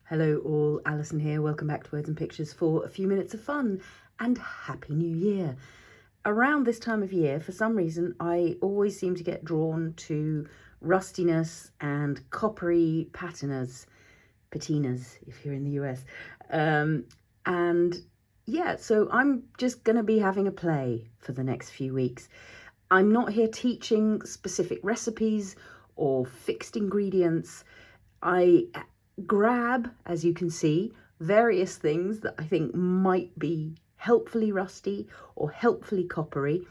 Hello all, Alison here. Welcome back to Words and Pictures for a few minutes of fun and Happy New Year. Around this time of year, for some reason, I always seem to get drawn to rustiness and coppery patinas if you're in the US. And yeah, so I'm just going to be having a play for the next few weeks. I'm not here teaching specific recipes or fixed ingredients. I grab, as you can see, various things that I think might be helpfully rusty or helpfully coppery,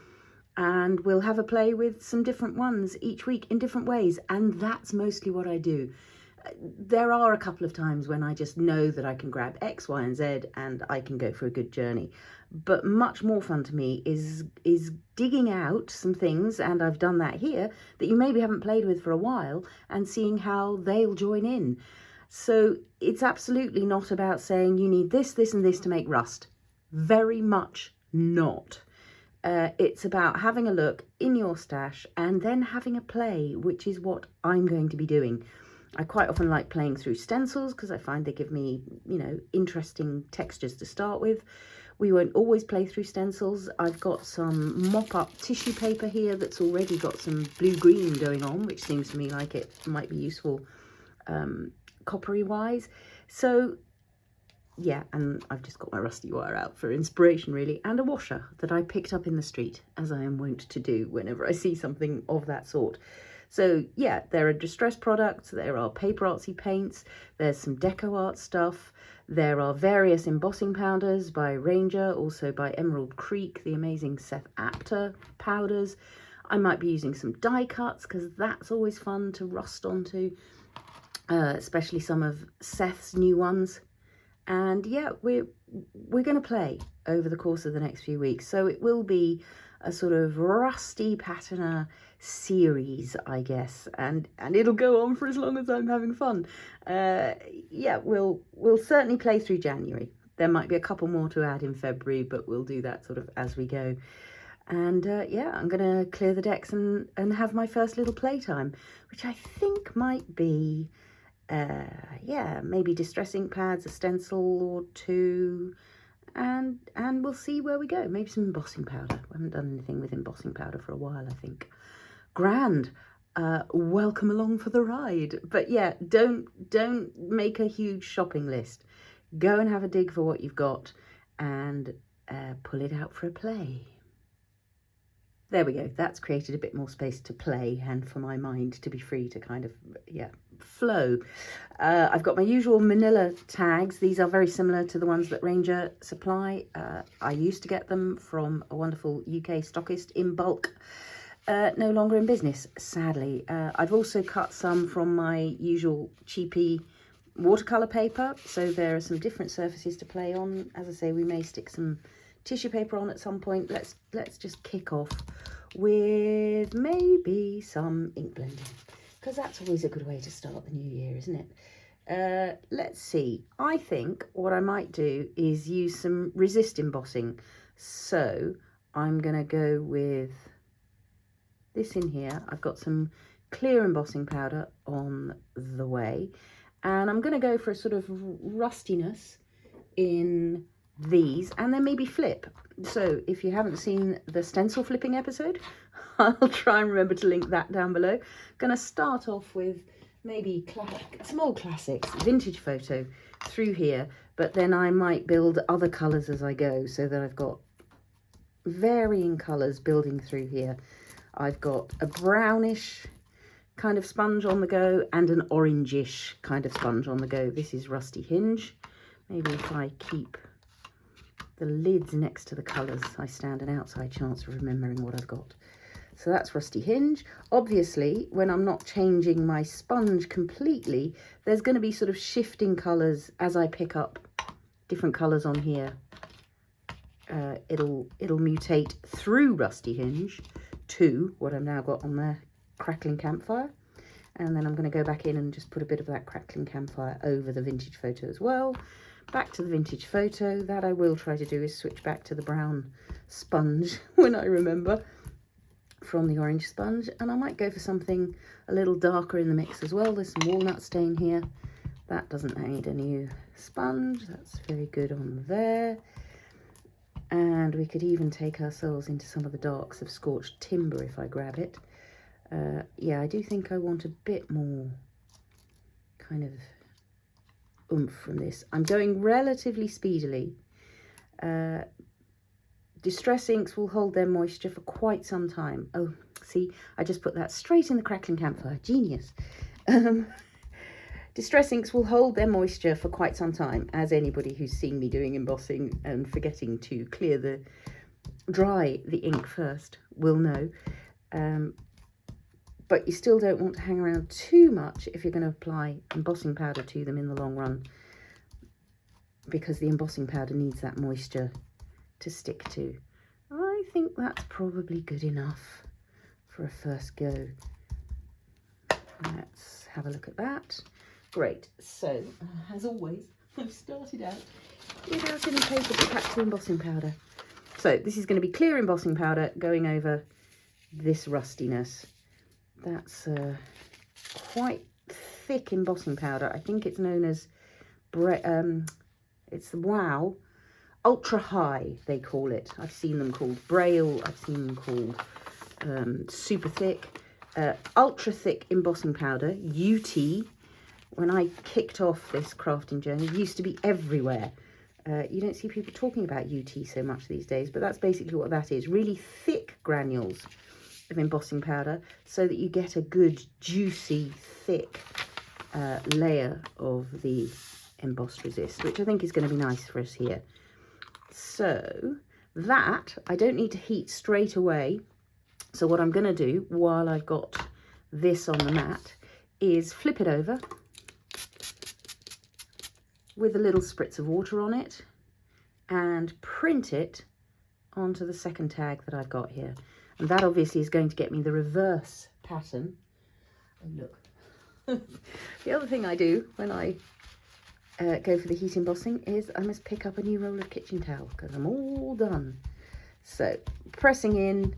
and we'll have a play with some different ones each week in different ways, and that's mostly what I do. There are a couple of times when I just know that I can grab X, Y, and Z and I can go for a good journey. But much more fun to me is digging out some things, and I've done that here, that you maybe haven't played with for a while, and seeing how they'll join in. So it's absolutely not about saying you need this, this, and this to make rust. Very much not. It's about having a look in your stash and then having a play, which is what I'm going to be doing. I quite often like playing through stencils because I find they give me, interesting textures to start with. We won't always play through stencils. I've got some mop-up tissue paper here that's already got some blue-green going on, which seems to me like it might be useful coppery wise. So yeah, and I've just got my rusty wire out for inspiration really, and a washer that I picked up in the street, as I am wont to do whenever I see something of that sort. So yeah, there are distress products, there are paper artsy paints, there's some deco art stuff, there are various embossing powders by Ranger, also by Emerald Creek, the amazing Seth Apter powders. I might be using some die cuts because that's always fun to rust onto. Especially some of Seth's new ones. And yeah, we're going to play over the course of the next few weeks. So it will be a sort of rusty patina series, I guess, and it'll go on for as long as I'm having fun. Yeah, we'll certainly play through January. There might be a couple more to add in February, but we'll do that sort of as we go. And yeah, I'm going to clear the decks and have my first little playtime, which I think might be yeah, maybe distress ink pads, a stencil or two, and we'll see where we go. Maybe some embossing powder. We haven't done anything with embossing powder for a while, I think. Grand. Welcome along for the ride. But yeah, don't make a huge shopping list. Go and have a dig for what you've got and pull it out for a play. There we go. That's created a bit more space to play and for my mind to be free to kind of, yeah, flow. I've got my usual manila tags. These are very similar to the ones that Ranger supply. I used to get them from a wonderful UK stockist in bulk. No longer in business, sadly. I've also cut some from my usual cheapy watercolour paper. So there are some different surfaces to play on. As I say, we may stick some tissue paper on at some point. Let's just kick off with maybe some ink blending, because that's always a good way to start the new year, isn't it? Let's see. I think what I might do is use some resist embossing. So I'm going to go with this in here. I've got some clear embossing powder on the way, and I'm going to go for a sort of rustiness in these, and then maybe flip. So if you haven't seen the stencil flipping episode, I'll try and remember to link that down below. Gonna start off with maybe some old classics, vintage photo through here, but then I might build other colours as I go, so that I've got varying colours building through here. I've got a brownish kind of sponge on the go and an orangish kind of sponge on the go. This is Rusty Hinge. Maybe if I keep the lids next to the colours, I stand an outside chance of remembering what I've got. So that's Rusty Hinge. Obviously, when I'm not changing my sponge completely, there's going to be sort of shifting colours as I pick up different colours on here. It'll mutate through Rusty Hinge to what I've now got on there, Crackling Campfire. And then I'm going to go back in and just put a bit of that Crackling Campfire over the vintage photo as well. Back to the vintage photo. That I will try to do is switch back to the brown sponge when I remember from the orange sponge, and I might go for something a little darker in the mix as well. There's some walnut stain here. That doesn't need a new sponge. That's very good on there. And we could even take ourselves into some of the darks of scorched timber if I grab it. Yeah, I do think I want a bit more kind of oomph from this. I'm going relatively speedily. Distress inks will hold their moisture for quite some time. Oh, see, I just put that straight in the Crackling Campfire. Genius. Distress inks will hold their moisture for quite some time, as anybody who's seen me doing embossing and forgetting to dry the ink first will know. But you still don't want to hang around too much if you're going to apply embossing powder to them in the long run, because the embossing powder needs that moisture to stick to. I think that's probably good enough for a first go. Let's have a look at that. Great. So, as always, I've started out without any paper to pack to embossing powder. So this is going to be clear embossing powder going over this rustiness. That's quite thick embossing powder. I think it's known as it's the Wow Ultra High, they call it. I've seen them called Braille. I've seen them called super thick. Ultra thick embossing powder, UT. When I kicked off this crafting journey, it used to be everywhere. You don't see people talking about UT so much these days, but that's basically what that is. Really thick granules of embossing powder so that you get a good, juicy, thick layer of the embossed resist, which I think is going to be nice for us here. So that I don't need to heat straight away. So what I'm going to do while I've got this on the mat is flip it over with a little spritz of water on it and print it onto the second tag that I've got here. And that obviously is going to get me the reverse pattern. Oh, look. The other thing I do when I go for the heat embossing is I must pick up a new roll of kitchen towel because I'm all done. So pressing in.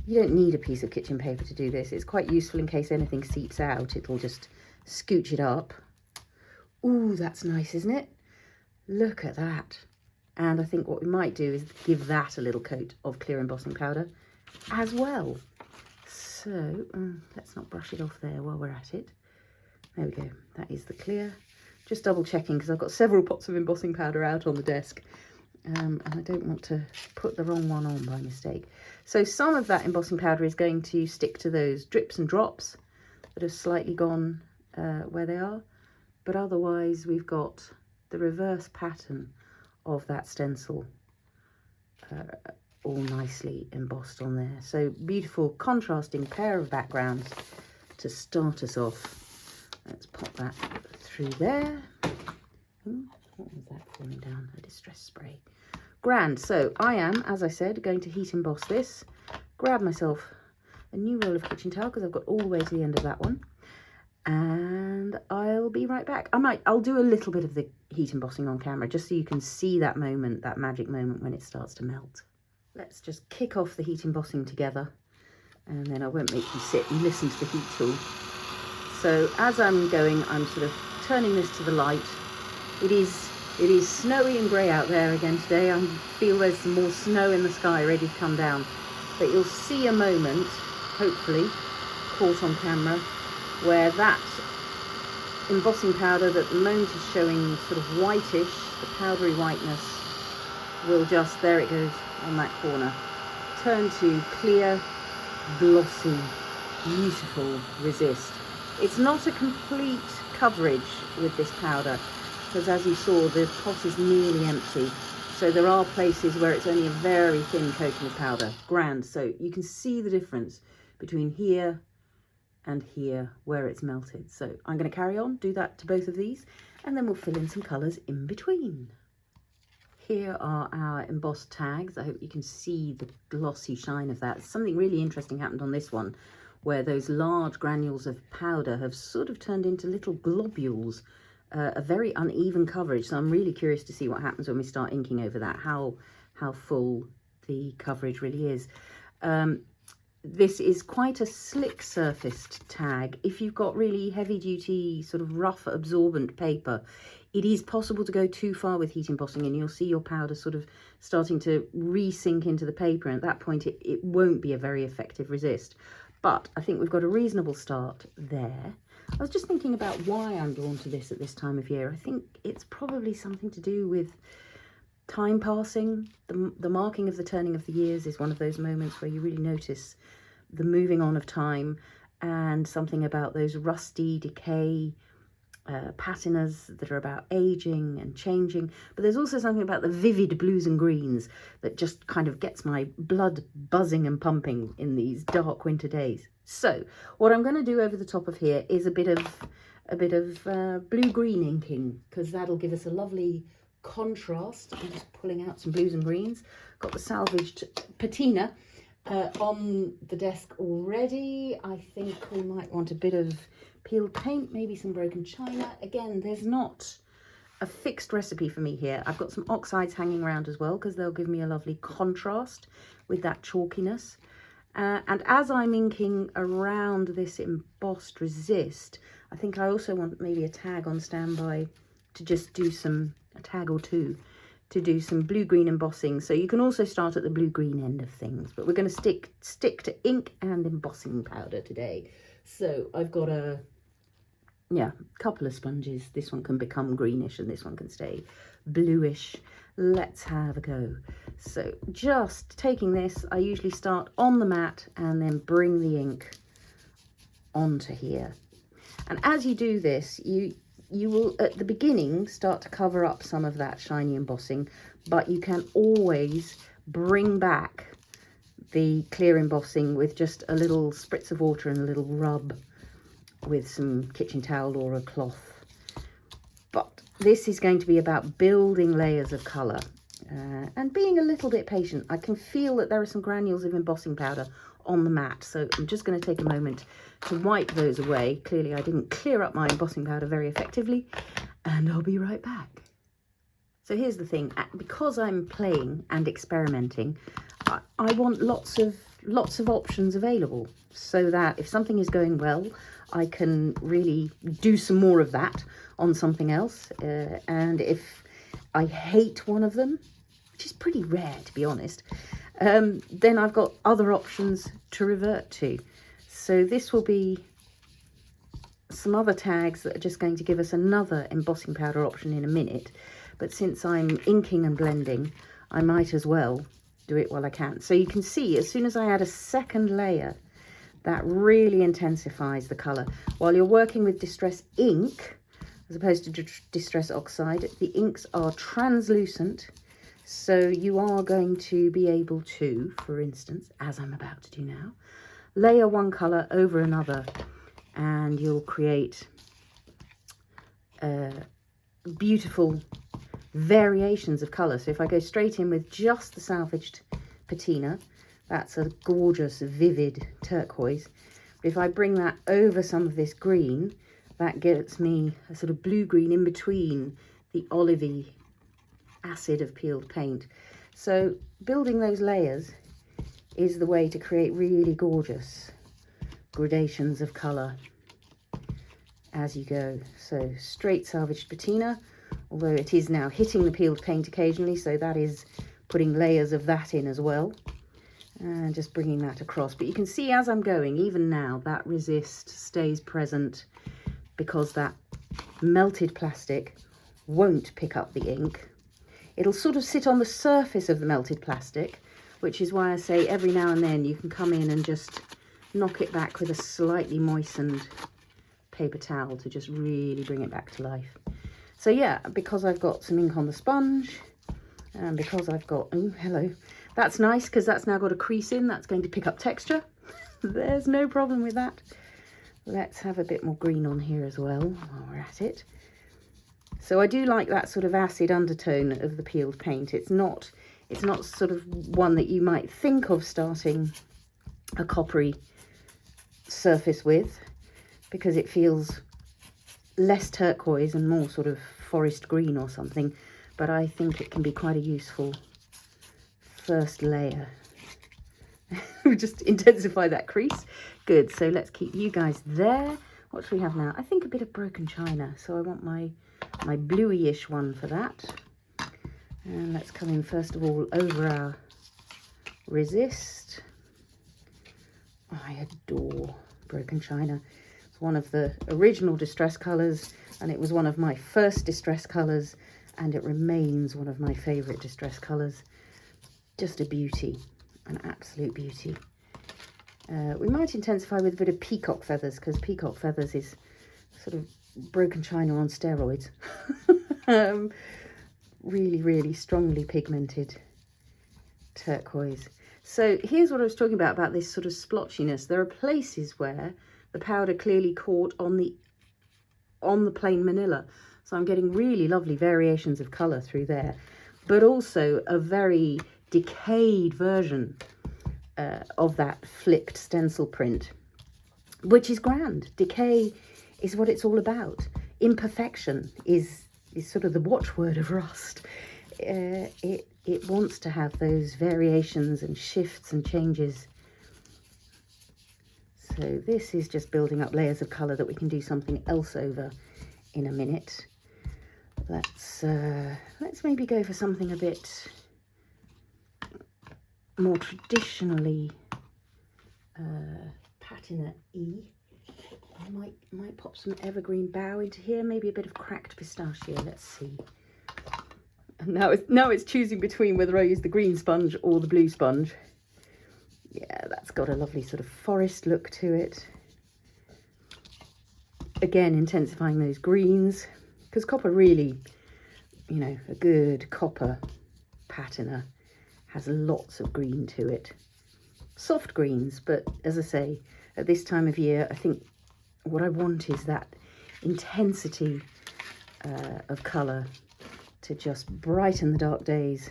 You don't need a piece of kitchen paper to do this. It's quite useful in case anything seeps out. It'll just scooch it up. Ooh, that's nice, isn't it? Look at that. And I think what we might do is give that a little coat of clear embossing powder as well. So let's not brush it off there while we're at it. There we go. That is the clear. Just double checking because I've got several pots of embossing powder out on the desk. And I don't want to put the wrong one on by mistake. So some of that embossing powder is going to stick to those drips and drops that have slightly gone where they are. But otherwise we've got the reverse pattern of that stencil all nicely embossed on there. So beautiful contrasting pair of backgrounds to start us off. Let's pop that through there. What was that falling down? A distress spray. Grand. So I am, as I said, going to heat emboss this. Grab myself a new roll of kitchen towel because I've got all the way to the end of that one. And I'll be right back. I'll do a little bit of the heat embossing on camera just so you can see that moment, that magic moment when it starts to melt. Let's just kick off the heat embossing together and then I won't make you sit and listen to the heat tool. So as I'm going, I'm sort of turning this to the light. It is snowy and grey out there again today. I feel there's some more snow in the sky ready to come down. But you'll see a moment, hopefully, caught on camera, where that embossing powder that at the moment is showing sort of whitish, the powdery whiteness, will just, there it goes on that corner, turn to clear, glossy, beautiful resist. It's not a complete coverage with this powder, because as you saw, the pot is nearly empty. So there are places where it's only a very thin coating of powder. Grand. So you can see the difference between here and here where it's melted. So I'm going to carry on, do that to both of these, and then we'll fill in some colours in between. Here are our embossed tags. I hope you can see the glossy shine of that. Something really interesting happened on this one, where those large granules of powder have sort of turned into little globules, a very uneven coverage. So I'm really curious to see what happens when we start inking over that, how full the coverage really is. this is quite a slick surfaced tag. If you've got really heavy duty sort of rough absorbent paper, it is possible to go too far with heat embossing, and you'll see your powder sort of starting to re-sink into the paper, and at that point it won't be a very effective resist. But I think we've got a reasonable start there. I was just thinking about why I'm drawn to this at this time of year. I think it's probably something to do with time passing. The marking of the turning of the years is one of those moments where you really notice the moving on of time, and something about those rusty decay patinas that are about aging and changing. But there's also something about the vivid blues and greens that just kind of gets my blood buzzing and pumping in these dark winter days. So what I'm going to do over the top of here is a bit of blue-green inking, because that'll give us a lovely contrast. I'm just pulling out some blues and greens. Got the Salvaged Patina on the desk already. I think we might want a bit of peeled paint, maybe some broken china. Again, there's not a fixed recipe for me here. I've got some oxides hanging around as well, because they'll give me a lovely contrast with that chalkiness. And as I'm inking around this embossed resist, I think I also want maybe a tag on standby to just do a tag or two to do some blue-green embossing. So you can also start at the blue-green end of things, but we're going to stick to ink and embossing powder today. So I've got a couple of sponges. This one can become greenish and this one can stay bluish. Let's have a go. So just taking this, I usually start on the mat and then bring the ink onto here. And as you do this, you will at the beginning start to cover up some of that shiny embossing, but you can always bring back the clear embossing with just a little spritz of water and a little rub with some kitchen towel or a cloth. But this is going to be about building layers of colour and being a little bit patient. I can feel that there are some granules of embossing powder on the mat, so I'm just going to take a moment to wipe those away. Clearly I didn't clear up my embossing powder very effectively, and I'll be right back. So here's the thing, because I'm playing and experimenting, I want lots of options available, so that if something is going well, I can really do some more of that on something else. And if I hate one of them, which is pretty rare to be honest, then I've got other options to revert to. So this will be some other tags that are just going to give us another embossing powder option in a minute. But since I'm inking and blending, I might as well do it while I can. So you can see as soon as I add a second layer, that really intensifies the colour. While you're working with distress ink, as opposed to distress oxide, the inks are translucent. So you are going to be able to, for instance, as I'm about to do now, layer one colour over another, and you'll create beautiful variations of colour. So if I go straight in with just the Salvaged Patina, that's a gorgeous, vivid turquoise. But if I bring that over some of this green, that gets me a sort of blue-green in between the olivey acid of peeled paint. So building those layers is the way to create really gorgeous gradations of colour as you go. So straight Salvaged Patina, although it is now hitting the peeled paint occasionally, so that is putting layers of that in as well. And just bringing that across. But you can see as I'm going, even now, that resist stays present because that melted plastic won't pick up the ink. It'll sort of sit on the surface of the melted plastic, which is why I say every now and then you can come in and just knock it back with a slightly moistened paper towel to just really bring it back to life. So yeah, because I've got some ink on the sponge, and because I've got, oh, hello, that's nice because that's now got a crease in, that's going to pick up texture. There's no problem with that. Let's have a bit more green on here as well while we're at it. So I do like that sort of acid undertone of the peeled paint. It's not sort of one that you might think of starting a coppery surface with, because it feels less turquoise and more sort of forest green or something. But I think it can be quite a useful first layer Just intensify that crease. Good, so let's keep you guys there. What do we have now? I think a bit of broken china, so I want my bluey-ish one for that. And let's come in first of all over our resist. Oh, I adore broken china. It's one of the original distress colours, and it was one of my first distress colours, and it remains one of my favourite distress colours. Just a beauty, an absolute beauty. We might intensify with a bit of peacock feathers, because peacock feathers is sort of broken china on steroids. Really, really strongly pigmented turquoise. So here's what I was talking about this sort of splotchiness. There are places where the powder clearly caught on the plain manila. So I'm getting really lovely variations of colour through there, but also a very decayed version of that flicked stencil print, which is grand. Decay is what it's all about. Imperfection is sort of the watchword of rust. It wants to have those variations and shifts and changes. So this is just building up layers of colour that we can do something else over in a minute. Let's maybe go for something a bit more traditionally patina-y. I might pop some evergreen bough into here, maybe a bit of cracked pistachio. Let's see. And now it's choosing between whether I use the green sponge or the blue sponge. Yeah, that's got a lovely sort of forest look to it. Again, intensifying those greens, because copper really, you know, a good copper patina has lots of green to it. Soft greens, but as I say, at this time of year, I think what I want is that intensity of colour to just brighten the dark days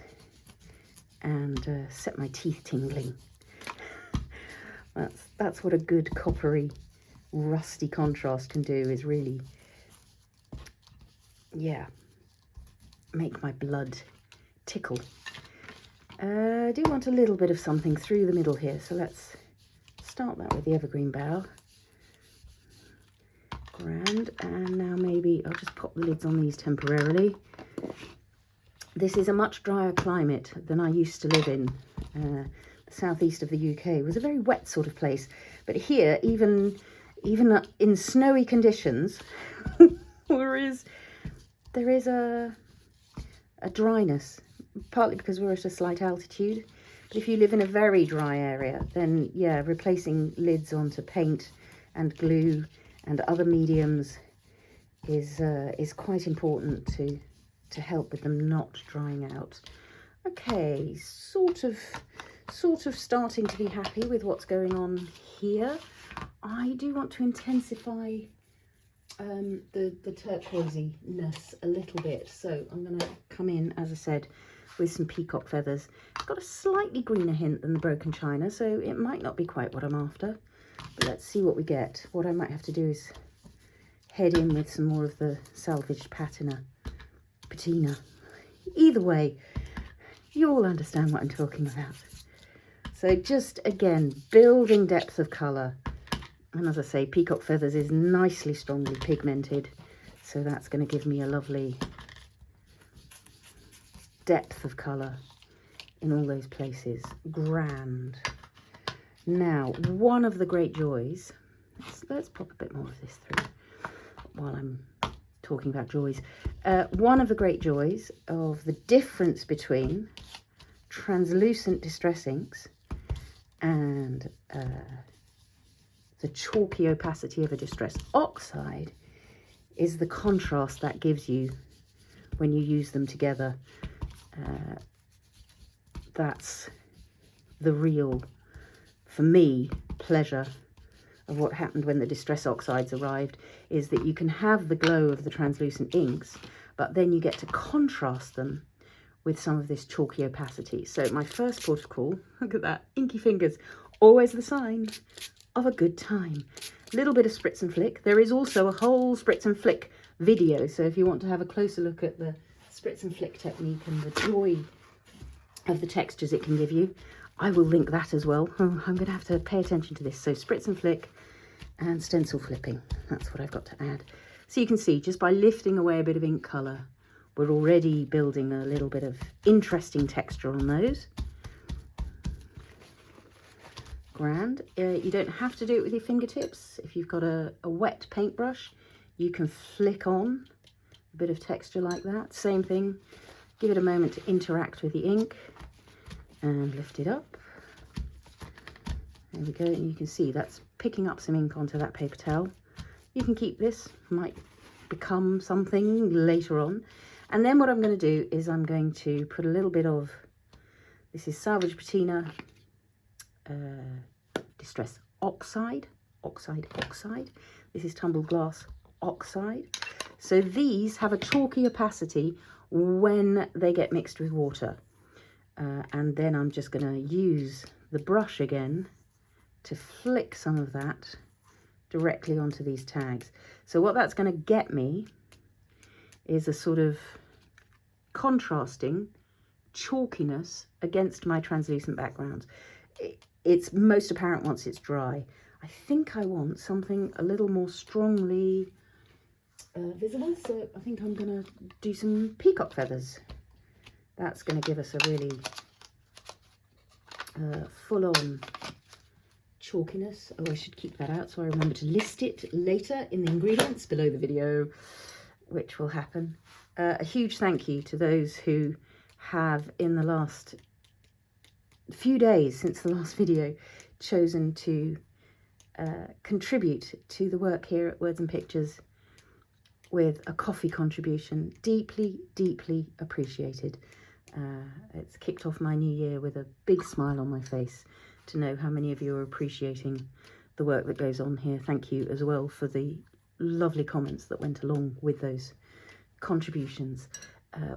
and set my teeth tingling. That's what a good coppery, rusty contrast can do, is really, yeah, make my blood tickle. I do want a little bit of something through the middle here, so let's start that with the evergreen bough. Grand, and now maybe I'll just pop the lids on these temporarily. This is a much drier climate than I used to live in. The southeast of the UK it was a very wet sort of place, but here, even in snowy conditions, there is a dryness, partly because we're at a slight altitude. But if you live in a very dry area, then yeah, replacing lids onto paint and glue and other mediums is quite important to help with them not drying out. Okay, sort of starting to be happy with what's going on here. I do want to intensify the turquoisey-ness a little bit, so I'm going to come in, as I said, with some peacock feathers. It's got a slightly greener hint than the broken china, so it might not be quite what I'm after, but let's see what we get. What I might have to do is head in with some more of the salvaged patina. Either way, you all understand what I'm talking about. So just, again, building depth of colour. And as I say, peacock feathers is nicely strongly pigmented, so that's going to give me a lovely depth of colour in all those places. Grand. Now, one of the great joys, let's pop a bit more of this through while I'm talking about joys. One of the great joys of the difference between translucent distress inks and the chalky opacity of a distress oxide is the contrast that gives you when you use them together. That's the real, for me, pleasure of what happened when the distress oxides arrived, is that you can have the glow of the translucent inks, but then you get to contrast them with some of this chalky opacity. So my first port of call, look at that, inky fingers, always the sign of a good time. A little bit of spritz and flick. There is also a whole spritz and flick video, so if you want to have a closer look at the spritz and flick technique and the joy of the textures it can give you, I will link that as well. Oh, I'm going to have to pay attention to this. So spritz and flick and stencil flipping. That's what I've got to add. So you can see just by lifting away a bit of ink colour, we're already building a little bit of interesting texture on those. Grand. You don't have to do it with your fingertips. If you've got a wet paintbrush, you can flick on a bit of texture like that. Same thing. Give it a moment to interact with the ink and lift it up. There we go. And you can see that's picking up some ink onto that paper towel. You can keep this, might become something later on. And then what I'm going to do is I'm going to put a little bit of, this is Salvaged Patina Distress Oxide. This is Tumbled Glass Oxide. So these have a chalky opacity when they get mixed with water. And then I'm just going to use the brush again to flick some of that directly onto these tags. So what that's going to get me is a sort of contrasting chalkiness against my translucent background. It's most apparent once it's dry. I think I want something a little more strongly visible, so I think I'm going to do some peacock feathers. That's going to give us a really full-on chalkiness. Oh, I should keep that out so I remember to list it later in the ingredients below the video, which will happen. A huge thank you to those who have, in the last few days since the last video, chosen to contribute to the work here at Words and Pictures with a coffee contribution. Deeply, deeply appreciated. It's kicked off my new year with a big smile on my face to know how many of you are appreciating the work that goes on here. Thank you as well for the lovely comments that went along with those contributions.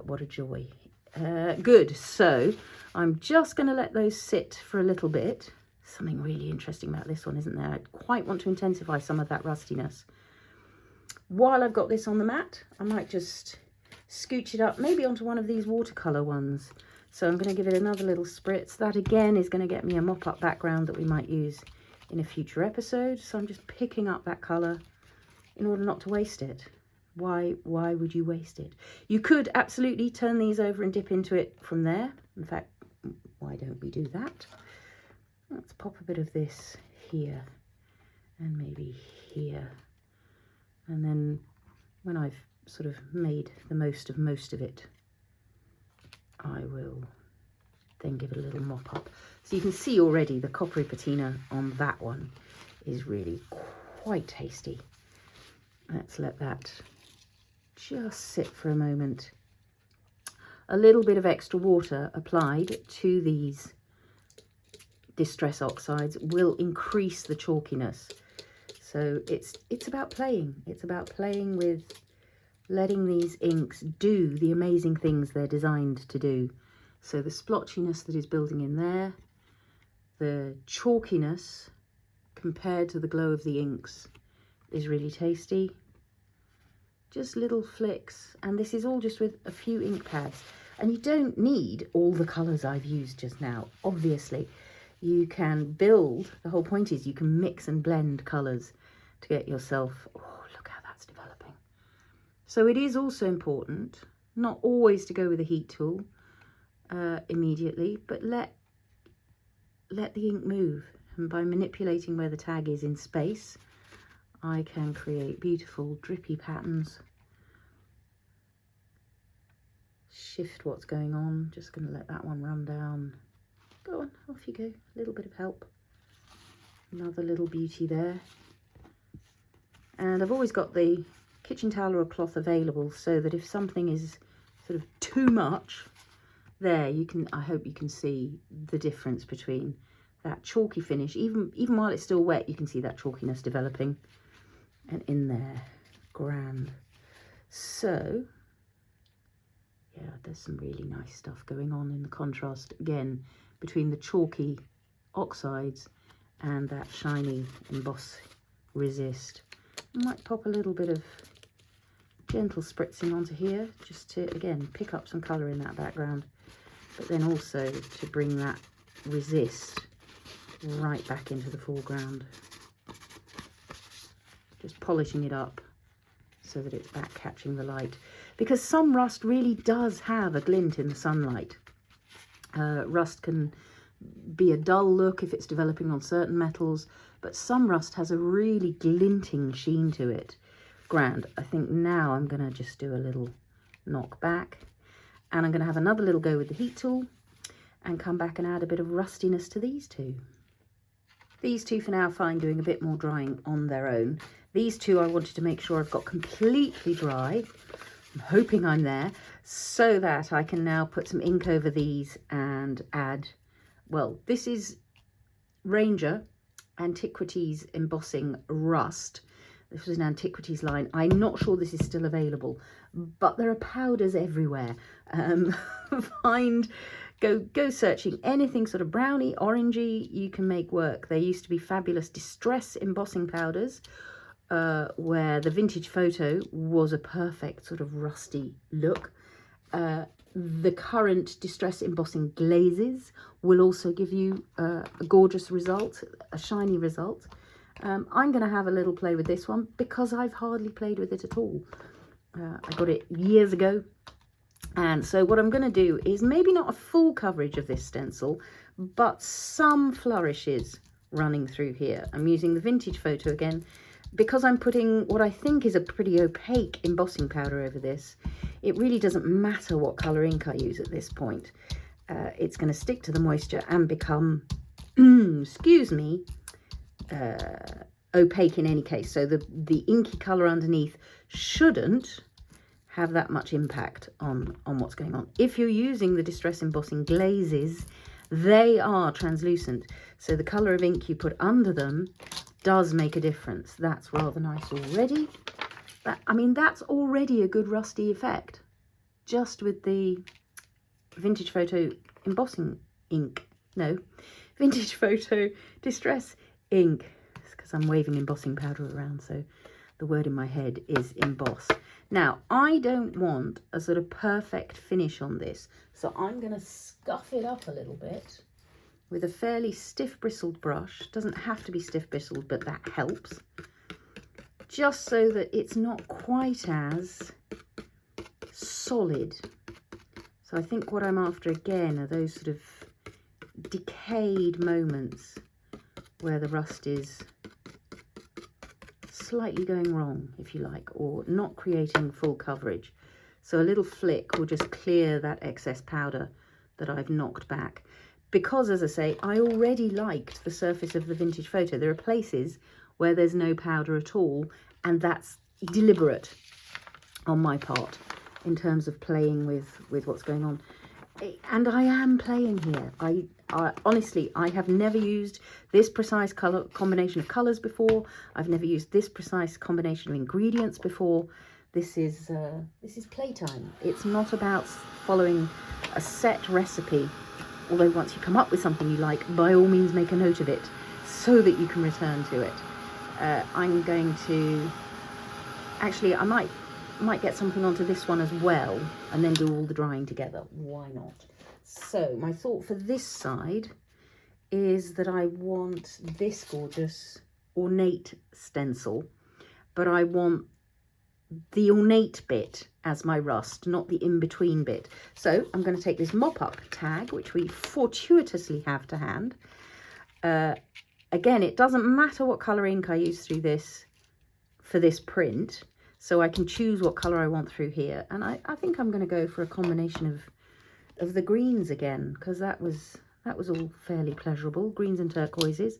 What a joy. Good, so I'm just going to let those sit for a little bit. Something really interesting about this one, isn't there? I quite want to intensify some of that rustiness. While I've got this on the mat, I might just scooch it up, maybe onto one of these watercolour ones. So I'm going to give it another little spritz. That again is going to get me a mop-up background that we might use in a future episode. So I'm just picking up that colour in order not to waste it. Why would you waste it? You could absolutely turn these over and dip into it from there. In fact, why don't we do that? Let's pop a bit of this here and maybe here. And then when I've sort of made the most of it, I will then give it a little mop up. So you can see already the coppery patina on that one is really quite tasty. Let's let that just sit for a moment. A little bit of extra water applied to these distress oxides will increase the chalkiness. So it's about playing. It's about playing with letting these inks do the amazing things they're designed to do. So the splotchiness that is building in there, the chalkiness compared to the glow of the inks is really tasty. Just little flicks, and this is all just with a few ink pads. And you don't need all the colours I've used just now, obviously. You can build, the whole point is you can mix and blend colours to get yourself, oh, look how that's developing. So it is also important not always to go with a heat tool immediately, but let the ink move. And by manipulating where the tag is in space, I can create beautiful drippy patterns. Shift what's going on. Just going to let that one run down. Go on, off you go. A little bit of help. Another little beauty there. And I've always got the kitchen towel or a cloth available so that if something is sort of too much, there you can, I hope you can see the difference between that chalky finish. Even while it's still wet, you can see that chalkiness developing. And in there, grand. So yeah, there's some really nice stuff going on in the contrast again between the chalky oxides and that shiny emboss resist. I might pop a little bit of gentle spritzing onto here just to again pick up some colour in that background, but then also to bring that resist right back into the foreground. Just polishing it up so that it's back catching the light. Because some rust really does have a glint in the sunlight. Rust can be a dull look if it's developing on certain metals, but some rust has a really glinting sheen to it. Grand. I think now I'm going to just do a little knock back, and I'm going to have another little go with the heat tool and come back and add a bit of rustiness to these two. These two for now are fine, doing a bit more drying on their own. These two I wanted to make sure I've got completely dry. I'm hoping I'm there, so that I can now put some ink over these and add, well, this is Ranger Antiquities Embossing Rust. This was an Antiquities line. I'm not sure this is still available, but there are powders everywhere. Go searching. Anything sort of browny, orangey, you can make work. There used to be fabulous distress embossing powders, where the vintage photo was a perfect sort of rusty look. The current distress embossing glazes will also give you a gorgeous result, a shiny result. I'm going to have a little play with this one because I've hardly played with it at all. I got it years ago, and so what I'm going to do is maybe not a full coverage of this stencil, but some flourishes running through here. I'm using the vintage photo again because I'm putting what I think is a pretty opaque embossing powder over this. It really doesn't matter what colour ink I use at this point. It's going to stick to the moisture and become, excuse me, opaque in any case. So the inky colour underneath shouldn't have that much impact on what's going on. If you're using the distress embossing glazes, they are translucent. So the colour of ink you put under them does make a difference. That's rather nice already. I mean, that's already a good rusty effect, just with the vintage photo embossing ink. No, vintage photo distress ink. It's because I'm waving embossing powder around, so the word in my head is emboss. Now, I don't want a sort of perfect finish on this, so I'm going to scuff it up a little bit with a fairly stiff bristled brush. Doesn't have to be stiff bristled, but that helps. Just so that it's not quite as solid. So I think what I'm after again are those sort of decayed moments where the rust is slightly going wrong, if you like, or not creating full coverage. So a little flick will just clear that excess powder that I've knocked back. Because, as I say, I already liked the surface of the vintage photo. There are places where there's no powder at all, and that's deliberate on my part in terms of playing with what's going on. And I am playing here. I honestly, I have never used this precise color combination of colors before. I've never used this precise combination of ingredients before. This is playtime. It's not about following a set recipe. Although once you come up with something you like, by all means make a note of it so that you can return to it. I'm going to, actually I might get something onto this one as well and then do all the drying together. Why not? So my thought for this side is that I want this gorgeous ornate stencil, but I want the ornate bit as my rust, not the in-between bit. So I'm going to take this mop-up tag, which we fortuitously have to hand. Again, it doesn't matter what colour ink I use through this for this print, so I can choose what colour I want through here. And I think I'm going to go for a combination of the greens again, because that was all fairly pleasurable, greens and turquoises,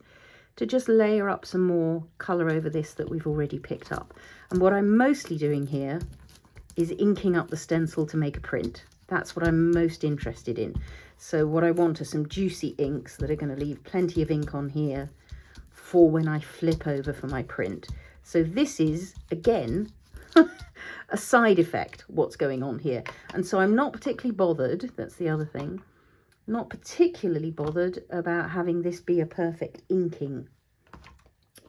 to just layer up some more colour over this that we've already picked up. And what I'm mostly doing here is inking up the stencil to make a print. That's what I'm most interested in. So what I want are some juicy inks that are going to leave plenty of ink on here for when I flip over for my print. So this is, again, a side effect, what's going on here. And so I'm not particularly bothered, that's the other thing, not particularly bothered about having this be a perfect inking.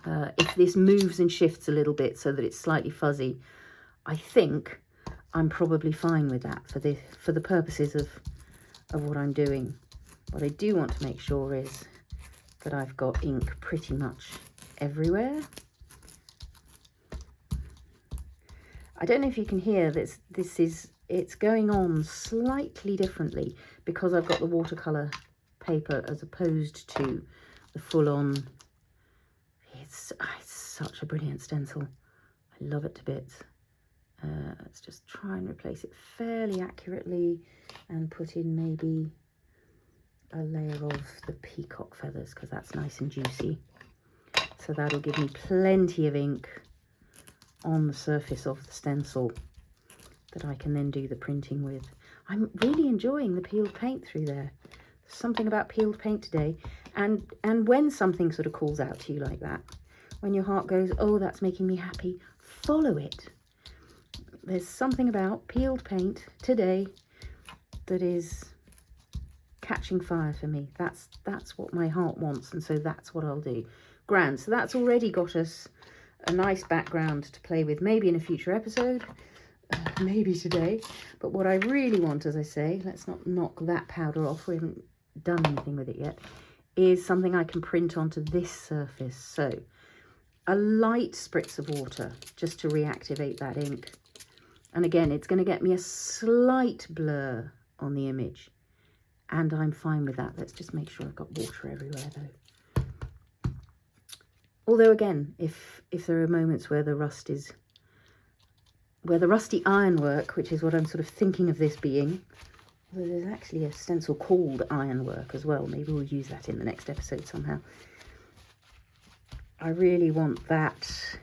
If this moves and shifts a little bit so that it's slightly fuzzy, I think I'm probably fine with that for the purposes of what I'm doing. What I do want to make sure is that I've got ink pretty much everywhere. I don't know if you can hear this. It's going on slightly differently because I've got the watercolour paper as opposed to the full-on. It's such a brilliant stencil. I love it to bits. Let's just try and replace it fairly accurately and put in maybe a layer of the peacock feathers because that's nice and juicy. So that'll give me plenty of ink on the surface of the stencil that I can then do the printing with. I'm really enjoying the peeled paint through there. There's something about peeled paint today, and when something sort of calls out to you like that, when your heart goes, oh, that's making me happy, follow it. There's something about peeled paint today that is catching fire for me. That's what my heart wants, and so that's what I'll do. Grand. So that's already got us a nice background to play with, maybe in a future episode, maybe today. But what I really want, as I say, let's not knock that powder off, we haven't done anything with it yet, is something I can print onto this surface. So a light spritz of water just to reactivate that ink. And again, it's going to get me a slight blur on the image, and I'm fine with that. Let's just make sure I've got water everywhere though. Although again, if there are moments where the rusty ironwork, which is what I'm sort of thinking of this being, although there's actually a stencil called ironwork as well, maybe we'll use that in the next episode somehow. I really want that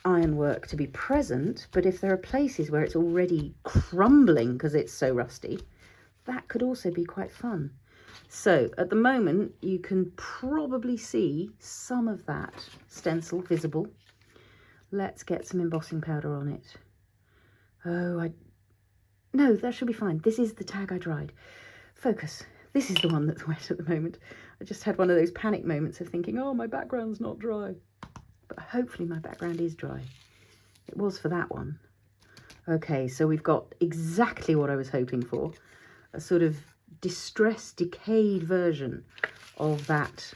ironwork to be present, but if there are places where it's already crumbling because it's so rusty, that could also be quite fun. So at the moment you can probably see some of that stencil visible. Let's get some embossing powder on it. No, that should be fine. This is the tag I dried. Focus. This is the one that's wet at the moment. I just had one of those panic moments of thinking, oh, my background's not dry. But hopefully my background is dry. It was for that one. Okay, so we've got exactly what I was hoping for. A sort of distressed, decayed version of that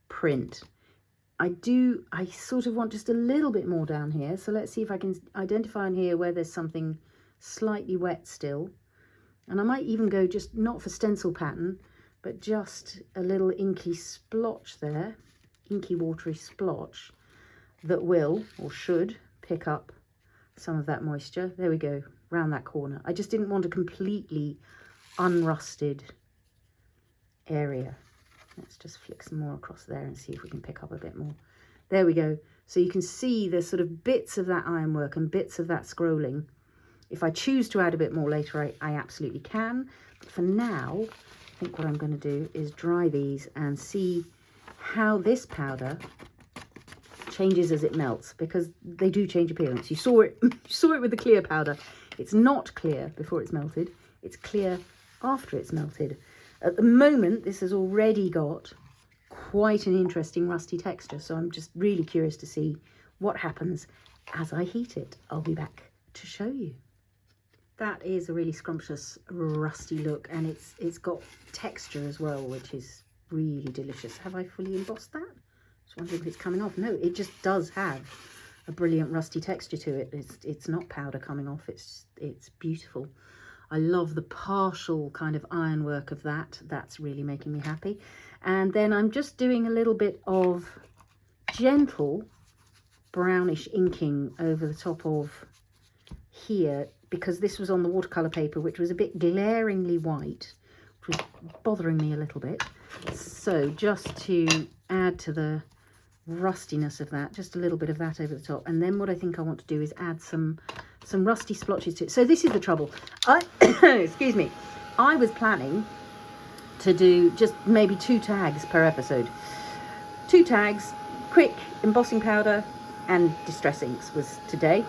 print. I sort of want just a little bit more down here. So let's see if I can identify in here where there's something slightly wet still. And I might even go just not for stencil pattern, but just a little inky splotch there. Inky watery splotch that will or should pick up some of that moisture. There we go, round that corner. I just didn't want a completely unrusted area. Let's just flick some more across there and see if we can pick up a bit more. There we go. So you can see there's sort of bits of that ironwork and bits of that scrolling. If I choose to add a bit more later, I absolutely can. But for now, I think what I'm going to do is dry these and see how this powder changes as it melts, because they do change appearance. You saw it with the clear powder. It's not clear before it's melted. It's clear after it's melted. At the moment, this has already got quite an interesting rusty texture, so I'm just really curious to see what happens as I heat it. I'll be back to show you. That is a really scrumptious rusty look, and it's got texture as well, which is really delicious. Have I fully embossed that? Just wondering if it's coming off. No, it just does have a brilliant rusty texture to it. It's not powder coming off. It's beautiful. I love the partial kind of ironwork of that. That's really making me happy. And then I'm just doing a little bit of gentle brownish inking over the top of here, because this was on the watercolor paper, which was a bit glaringly white, which was bothering me a little bit. So just to add to the rustiness of that, just a little bit of that over the top. And then what I think I want to do is add some rusty splotches to it. So this is the trouble. Excuse me. I was planning to do just maybe 2 tags per episode. 2 tags, quick embossing powder and distress inks was today.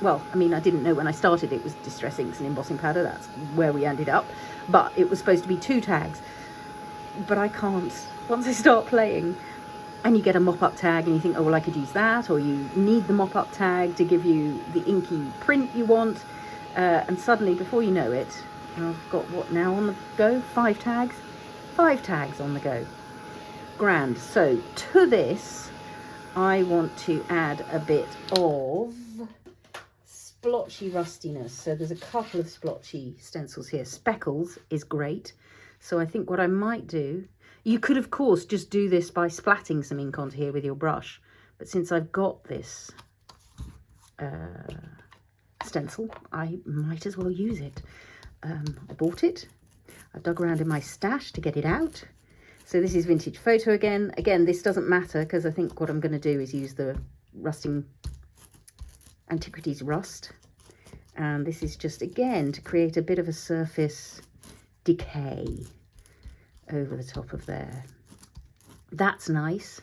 Well, I mean, I didn't know when I started it was distress inks and embossing powder. That's where we ended up. But it was supposed to be 2 tags. But I can't. Once I start playing, and you get a mop-up tag and you think, oh, well, I could use that. Or you need the mop-up tag to give you the inky print you want. And suddenly, before you know it, I've got what now on the go? 5 tags? 5 tags on the go. Grand. So to this, I want to add a bit of splotchy rustiness. So there's a couple of splotchy stencils here. Speckles is great. So I think what I might do, you could of course just do this by splatting some ink onto here with your brush. But since I've got this stencil, I might as well use it. I bought it. I've dug around in my stash to get it out. So this is Vintage Photo again. Again, this doesn't matter because I think what I'm going to do is use the rusting Antiquities Rust. And this is just, again, to create a bit of a surface decay over the top of there. That's nice.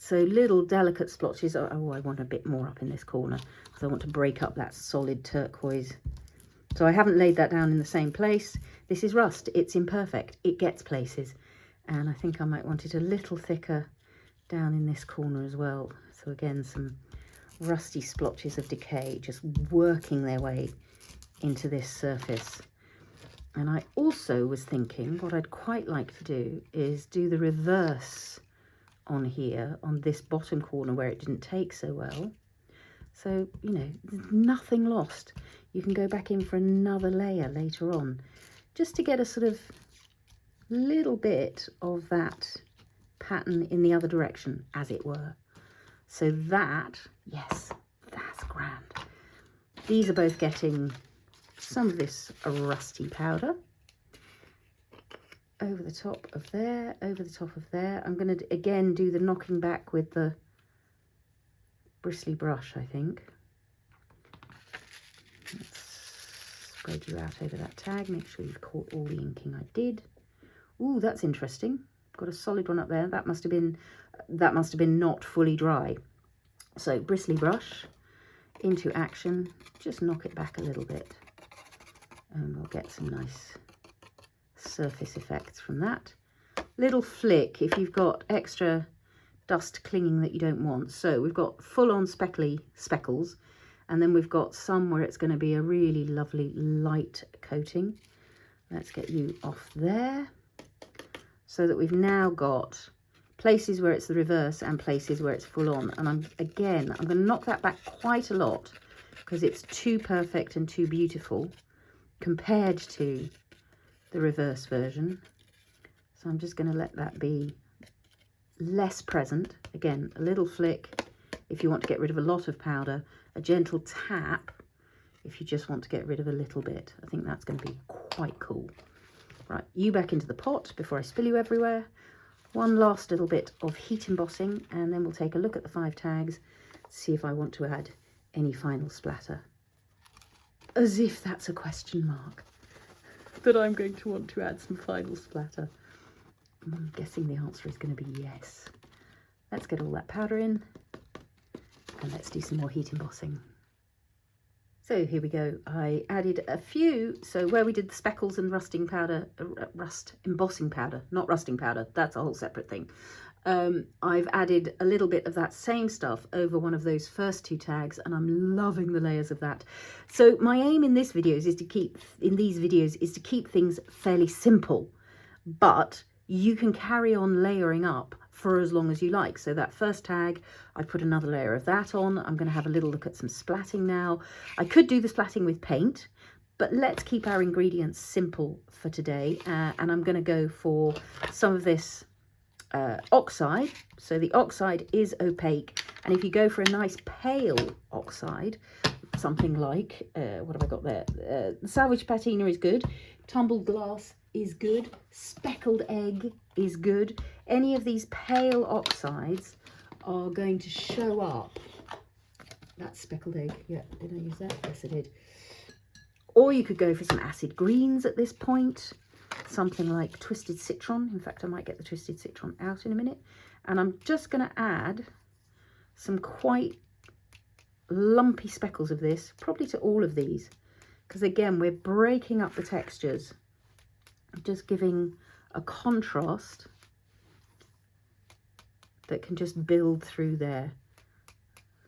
So little delicate splotches. Oh, I want a bit more up in this corner because I want to break up that solid turquoise. So I haven't laid that down in the same place. This is rust. It's imperfect. It gets places. And I think I might want it a little thicker down in this corner as well. So again, some rusty splotches of decay just working their way into this surface. And I also was thinking what I'd quite like to do is do the reverse on here, on this bottom corner where it didn't take so well. So, you know, nothing lost. You can go back in for another layer later on, just to get a sort of little bit of that pattern in the other direction, as it were. So that, yes, that's grand. These are both getting some of this rusty powder over the top of there, over the top of there. I'm going to again do the knocking back with the bristly brush, I think. Let's spread you out over that tag. Make sure you've caught all the inking I did. Ooh, that's interesting. Got a solid one up there. That must have been not fully dry. So bristly brush into action. Just knock it back a little bit, and we'll get some nice surface effects from that. Little flick if you've got extra dust clinging that you don't want. So we've got full-on speckly speckles, and then we've got some where it's going to be a really lovely light coating. Let's get you off there, so that we've now got places where it's the reverse and places where it's full-on. And I'm going to knock that back quite a lot because it's too perfect and too beautiful compared to the reverse version. So I'm just going to let that be less present. Again, a little flick if you want to get rid of a lot of powder, a gentle tap if you just want to get rid of a little bit. I think that's going to be quite cool. Right, you back into the pot before I spill you everywhere. One last little bit of heat embossing, and then we'll take a look at the 5 tags, see if I want to add any final splatter. As if that's a question mark, that I'm going to want to add some final splatter. I'm guessing the answer is going to be yes. Let's get all that powder in, and let's do some more heat embossing. So here we go. I added a few, so where we did the speckles and rusting powder, embossing powder, not rusting powder, that's a whole separate thing. I've added a little bit of that same stuff over one of those first 2 tags, and I'm loving the layers of that. So my aim in this videos is to keep, in these videos, is to keep things fairly simple, but you can carry on layering up for as long as you like. So that first tag, I put another layer of that on. I'm going to have a little look at some splatting now. I could do the splatting with paint, but let's keep our ingredients simple for today. And I'm going to go for some of this oxide. So the oxide is opaque, and if you go for a nice pale oxide, something like what have I got there? Salvaged Patina is good, Tumbled glass is good, Speckled egg is good. Any of these pale oxides are going to show up. That's Speckled egg. Yeah, did I use that? Yes, I did. Or you could go for some acid greens at this point. Something like Twisted Citron. In fact, I might get the Twisted Citron out in a minute. And I'm just going to add some quite lumpy speckles of this, probably to all of these. Because again, we're breaking up the textures. Just giving a contrast that can just build through there.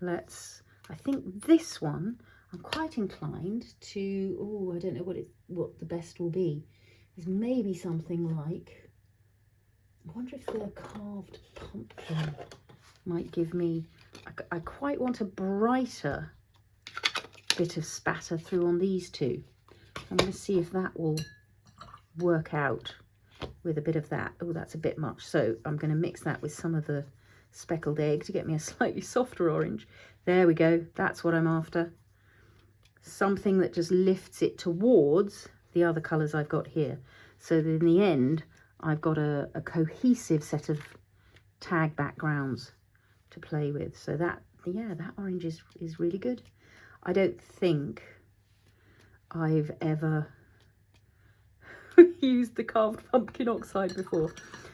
I think this one I'm quite inclined to, oh, I don't know what the best will be. Is maybe something like, I wonder if the carved pumpkin might give me, I quite want a brighter bit of spatter through on these two. I'm going to see if that will work out with a bit of that. Oh, that's a bit much. So I'm going to mix that with some of the speckled egg to get me a slightly softer orange. There we go. That's what I'm after. Something that just lifts it towards the other colours I've got here. So that in the end, I've got a cohesive set of tag backgrounds to play with. So that, yeah, that orange is really good. I don't think I've ever used the carved pumpkin oxide before.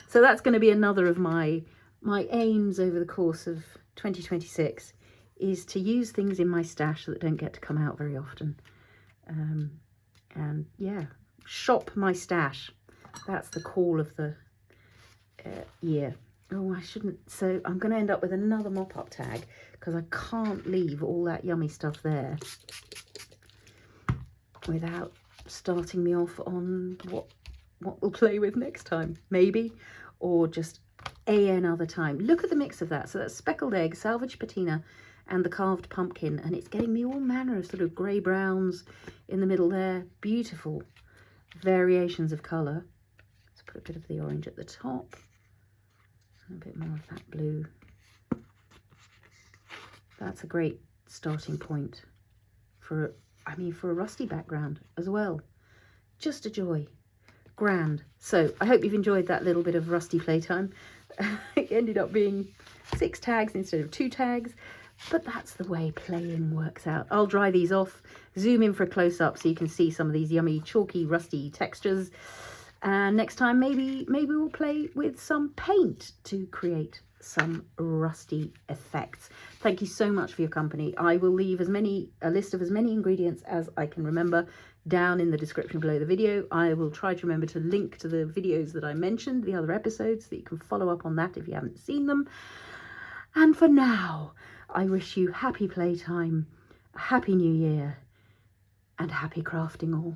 So that's going to be another of my aims over the course of 2026, is to use things in my stash that don't get to come out very often. And yeah, shop my stash. That's the call of the year. Oh, I shouldn't. So I'm going to end up with another mop-up tag because I can't leave all that yummy stuff there without starting me off on what we'll play with next time, maybe, or just another time. Look at the mix of that. So that's speckled egg, salvaged patina, and the carved pumpkin, and it's getting me all manner of sort of grey browns in the middle there. Beautiful variations of colour. Let's put a bit of the orange at the top and a bit more of that blue. That's a great starting point for, I mean, for a rusty background as well. Just a joy. Grand. So I hope you've enjoyed that little bit of rusty playtime. It ended up being 6 tags instead of 2 tags, but that's the way playing works out. I'll dry these off, zoom in for a close-up so you can see some of these yummy chalky rusty textures, and next time maybe we'll play with some paint to create some rusty effects. Thank you so much for your company. I will leave a list of as many ingredients as I can remember down in the description below the video. I will try to remember to link to the videos that I mentioned, the other episodes, so that you can follow up on that if you haven't seen them. And for now, I wish you happy playtime, a happy new year, and happy crafting all.